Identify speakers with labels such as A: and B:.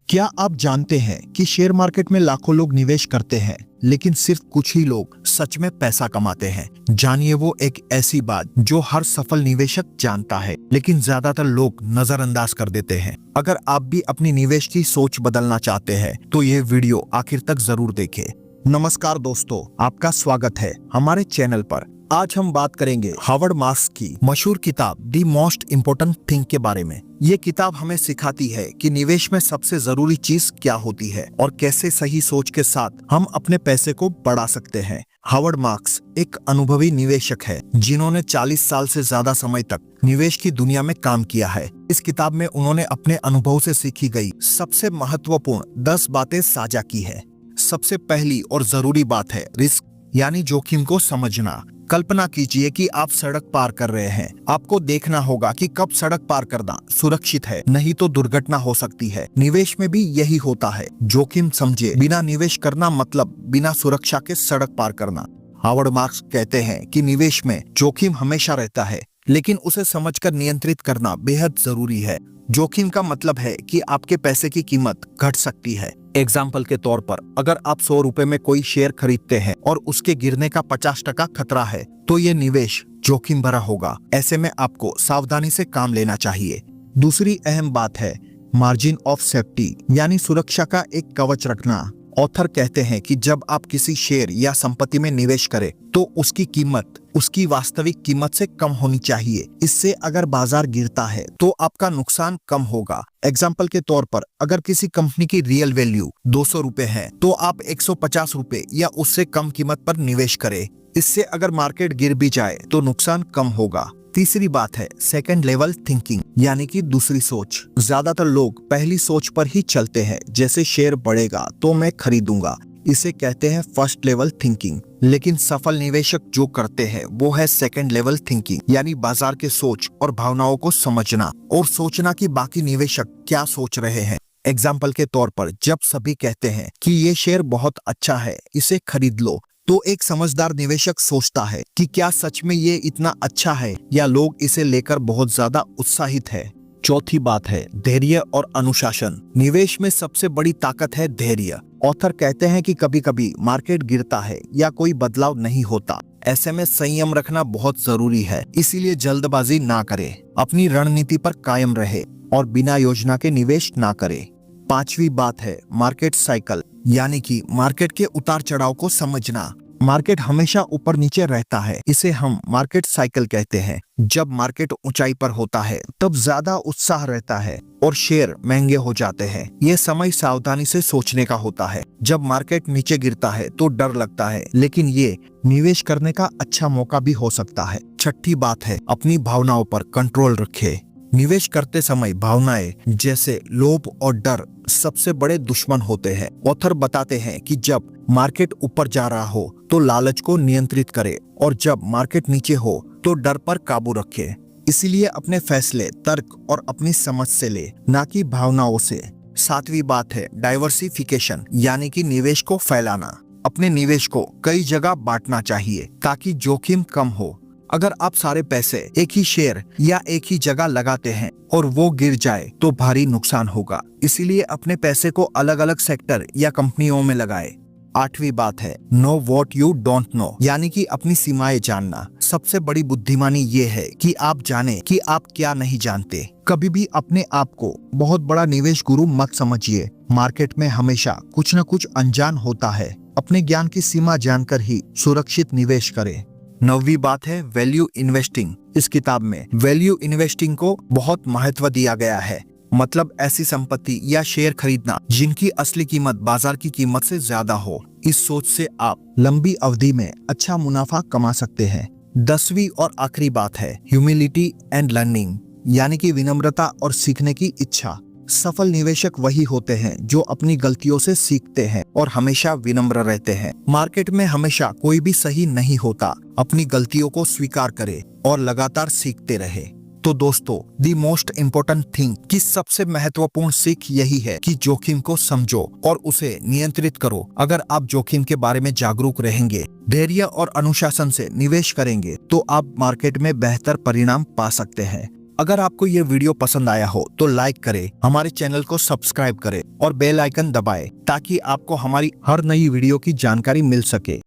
A: क्या आप जानते हैं कि शेयर मार्केट में लाखों लोग निवेश करते हैं, लेकिन सिर्फ कुछ ही लोग सच में पैसा कमाते हैं। जानिए वो एक ऐसी बात जो हर सफल निवेशक जानता है, लेकिन ज्यादातर लोग नजरअंदाज कर देते हैं। अगर आप भी अपनी निवेश की सोच बदलना चाहते हैं, तो ये वीडियो आखिर तक जरूर देखें। नमस्कार दोस्तों, आपका स्वागत है हमारे चैनल पर। आज हम बात करेंगे हावर्ड मार्क्स की मशहूर किताब द मोस्ट इम्पोर्टेंट थिंग के बारे में। ये किताब हमें सिखाती है कि निवेश में सबसे जरूरी चीज क्या होती है और कैसे सही सोच के साथ हम अपने पैसे को बढ़ा सकते हैं। हावर्ड मार्क्स एक अनुभवी निवेशक है जिन्होंने 40 साल से ज्यादा समय तक निवेश की दुनिया में काम किया है। इस किताब में उन्होंने अपने अनुभव से सीखी गई सबसे महत्वपूर्ण 10 बातें साझा की है। सबसे पहली और जरूरी बात है रिस्क, यानी जोखिम को समझना। कल्पना कीजिए कि आप सड़क पार कर रहे हैं। आपको देखना होगा कि कब सड़क पार करना सुरक्षित है, नहीं तो दुर्घटना हो सकती है। निवेश में भी यही होता है। जोखिम समझे बिना निवेश करना मतलब बिना सुरक्षा के सड़क पार करना। हावर्ड मार्क्स कहते हैं कि निवेश में जोखिम हमेशा रहता है, लेकिन उसे समझकर नियंत्रित करना बेहद जरूरी है। जोखिम का मतलब है कि आपके पैसे की कीमत घट सकती है। एग्जाम्पल के तौर पर, अगर आप 100 रुपए में कोई शेयर खरीदते हैं और उसके गिरने का 50% खतरा है, तो ये निवेश जोखिम भरा होगा। ऐसे में आपको सावधानी से काम लेना चाहिए। दूसरी अहम बात है मार्जिन ऑफ सेफ्टी, यानी सुरक्षा का एक कवच रखना। ऑथर कहते हैं कि जब आप किसी शेयर या संपत्ति में निवेश करें, तो उसकी कीमत उसकी वास्तविक कीमत से कम होनी चाहिए। इससे अगर बाजार गिरता है तो आपका नुकसान कम होगा। एग्जाम्पल के तौर पर, अगर किसी कंपनी की रियल वैल्यू 200 रुपए है, तो आप 150 रुपए या उससे कम कीमत पर निवेश करें। इससे अगर मार्केट गिर भी जाए तो नुकसान कम होगा। तीसरी बात है सेकंड लेवल थिंकिंग, यानी कि दूसरी सोच। ज्यादातर लोग पहली सोच पर ही चलते हैं, जैसे शेयर बढ़ेगा तो मैं खरीदूंगा। इसे कहते हैं फर्स्ट लेवल थिंकिंग। लेकिन सफल निवेशक जो करते हैं वो है सेकंड लेवल थिंकिंग, यानी बाजार के सोच और भावनाओं को समझना और सोचना कि बाकी निवेशक क्या सोच रहे हैं। एग्जाम्पल के तौर पर, जब सभी कहते हैं कि ये शेयर बहुत अच्छा है, इसे खरीद लो, तो एक समझदार निवेशक सोचता है कि क्या सच में ये इतना अच्छा है या लोग इसे लेकर बहुत ज्यादा उत्साहित है। चौथी बात है धैर्य और अनुशासन। निवेश में सबसे बड़ी ताकत है धैर्य। ऑथर कहते हैं कि कभी कभी मार्केट गिरता है या कोई बदलाव नहीं होता। ऐसे में संयम रखना बहुत जरूरी है, इसीलिए जल्दबाजी ना करें, अपनी रणनीति पर कायम रहे और बिना योजना के निवेश ना करें। पांचवी बात है मार्केट साइकिल, यानी कि मार्केट के उतार चढ़ाव को समझना। मार्केट हमेशा ऊपर नीचे रहता है, इसे हम मार्केट साइकिल कहते हैं। जब मार्केट ऊंचाई पर होता है तब ज्यादा उत्साह रहता है और शेयर महंगे हो जाते हैं। ये समय सावधानी से सोचने का होता है। जब मार्केट नीचे गिरता है तो डर लगता है, लेकिन ये निवेश करने का अच्छा मौका भी हो सकता है। छठी बात है अपनी भावनाओं पर कंट्रोल रखें। निवेश करते समय भावनाएं जैसे लोभ और डर सबसे बड़े दुश्मन होते हैं। ऑथर बताते हैं कि जब मार्केट ऊपर जा रहा हो तो लालच को नियंत्रित करें और जब मार्केट नीचे हो तो डर पर काबू रखें। इसीलिए अपने फैसले तर्क और अपनी समझ से ले, ना कि भावनाओं से। सातवीं बात है डाइवर्सिफिकेशन, यानी कि निवेश को फैलाना। अपने निवेश को कई जगह बांटना चाहिए ताकि जोखिम कम हो। अगर आप सारे पैसे एक ही शेयर या एक ही जगह लगाते हैं और वो गिर जाए तो भारी नुकसान होगा। इसीलिए अपने पैसे को अलग अलग सेक्टर या कंपनियों में लगाएं। आठवीं बात है know what you don't know, यानी कि अपनी सीमाएं जानना। सबसे बड़ी बुद्धिमानी ये है कि आप जाने कि आप क्या नहीं जानते। कभी भी अपने आप को बहुत बड़ा निवेश गुरु मत समझिए। मार्केट में हमेशा कुछ न कुछ अनजान होता है। अपने ज्ञान की सीमा जानकर ही सुरक्षित निवेश करें। नौवीं बात है वैल्यू इन्वेस्टिंग। इस किताब में वैल्यू इन्वेस्टिंग को बहुत महत्व दिया गया है, मतलब ऐसी संपत्ति या शेयर खरीदना जिनकी असली कीमत बाजार की कीमत से ज्यादा हो। इस सोच से आप लंबी अवधि में अच्छा मुनाफा कमा सकते हैं। 10वीं और आखिरी बात है ह्यूमिलिटी एंड लर्निंग, यानी कि विनम्रता और सीखने की इच्छा। सफल निवेशक वही होते हैं जो अपनी गलतियों से सीखते हैं और हमेशा विनम्र रहते हैं। मार्केट में हमेशा कोई भी सही नहीं होता। अपनी गलतियों को स्वीकार करें और लगातार सीखते रहे। तो दोस्तों, दी मोस्ट इम्पोर्टेंट थिंग की सबसे महत्वपूर्ण सीख यही है कि जोखिम को समझो और उसे नियंत्रित करो। अगर आप जोखिम के बारे में जागरूक रहेंगे, धैर्य और अनुशासन से निवेश करेंगे, तो आप मार्केट में बेहतर परिणाम पा सकते हैं। अगर आपको ये वीडियो पसंद आया हो तो लाइक करें, हमारे चैनल को सब्सक्राइब करें और बेल आइकन दबाएं ताकि आपको हमारी हर नई वीडियो की जानकारी मिल सके।